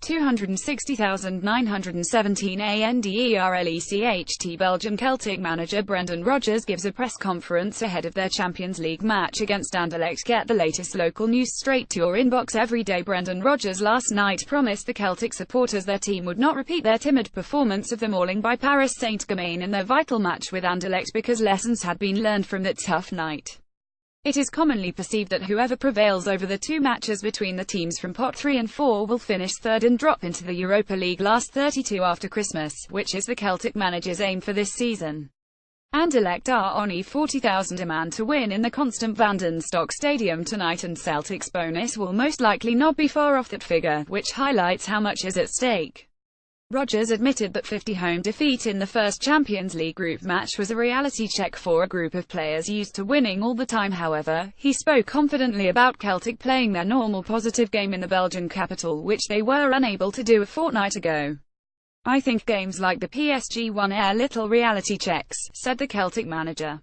260,917 ANDERLECHT. Belgian Celtic manager Brendan Rodgers gives a press conference ahead of their Champions League match against Anderlecht. Get the latest local news straight to your inbox every day. Brendan Rodgers last night promised the Celtic supporters their team would not repeat their timid performance of the mauling by Paris Saint-Germain in their vital match with Anderlecht because lessons had been learned from that tough night. It is commonly perceived that whoever prevails over the two matches between the teams from pot 3 and 4 will finish third and drop into the Europa League last 32 after Christmas, which is the Celtic manager's aim for this season. Anderlecht are on €40,000 a man to win in the Constant van den Stock Stadium tonight, and Celtic's bonus will most likely not be far off that figure, which highlights how much is at stake. Rodgers admitted that 50 home defeat in the first Champions League group match was a reality check for a group of players used to winning all the time. However, he spoke confidently about Celtic playing their normal positive game in the Belgian capital, which they were unable to do a fortnight ago. "I think games like the PSG one are little reality checks," said the Celtic manager.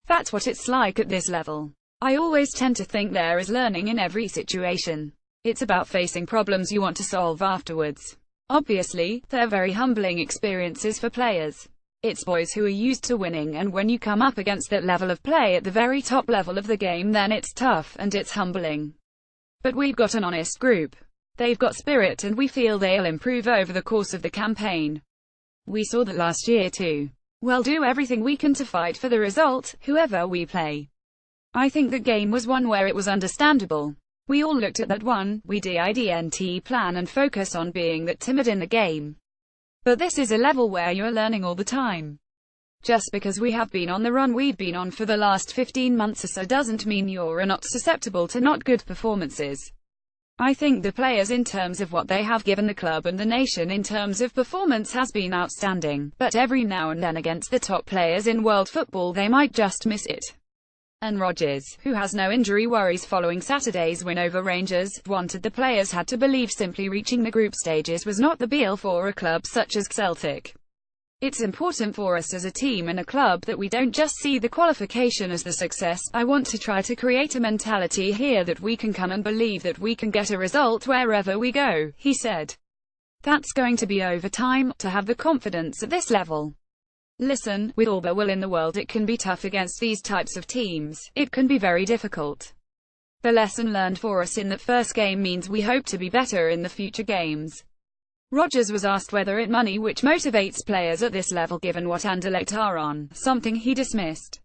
"That's what it's like at this level. I always tend to think there is learning in every situation. It's about facing problems you want to solve afterwards. Obviously, they're very humbling experiences for players. It's boys who are used to winning, and when you come up against that level of play at the very top level of the game, then it's tough, and it's humbling. But we've got an honest group. They've got spirit, and we feel they'll improve over the course of the campaign. We saw that last year too. We'll do everything we can to fight for the result, whoever we play. I think the game was one where it was understandable. We all looked at that one, we didn't plan and focus on being that timid in the game. But this is a level where you're learning all the time. Just because we have been on the run we've been on for the last 15 months or so doesn't mean you're not susceptible to not good performances. I think the players in terms of what they have given the club and the nation in terms of performance has been outstanding, but every now and then against the top players in world football they might just miss it." And Rodgers, who has no injury worries following Saturday's win over Rangers, wanted the players had to believe simply reaching the group stages was not the be-all for a club such as Celtic. "It's important for us as a team and a club that we don't just see the qualification as the success. I want to try to create a mentality here that we can come and believe that we can get a result wherever we go," he said. "That's going to be over time, to have the confidence at this level. Listen, with all the will in the world it can be tough against these types of teams. It can be very difficult. The lesson learned for us in that first game means we hope to be better in the future games." Rodgers was asked whether it money which motivates players at this level given what Anderlecht are on, something he dismissed.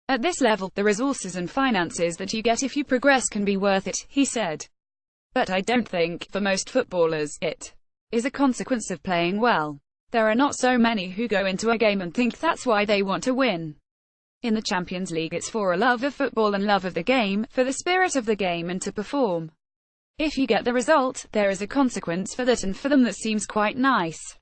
"At this level, the resources and finances that you get if you progress can be worth it," he said. "But I don't think, for most footballers, it is a consequence of playing well. There are not so many who go into a game and think that's why they want to win. In the Champions League it's for a love of football and love of the game, for the spirit of the game and to perform. If you get the result, there is a consequence for that, and for them that seems quite nice.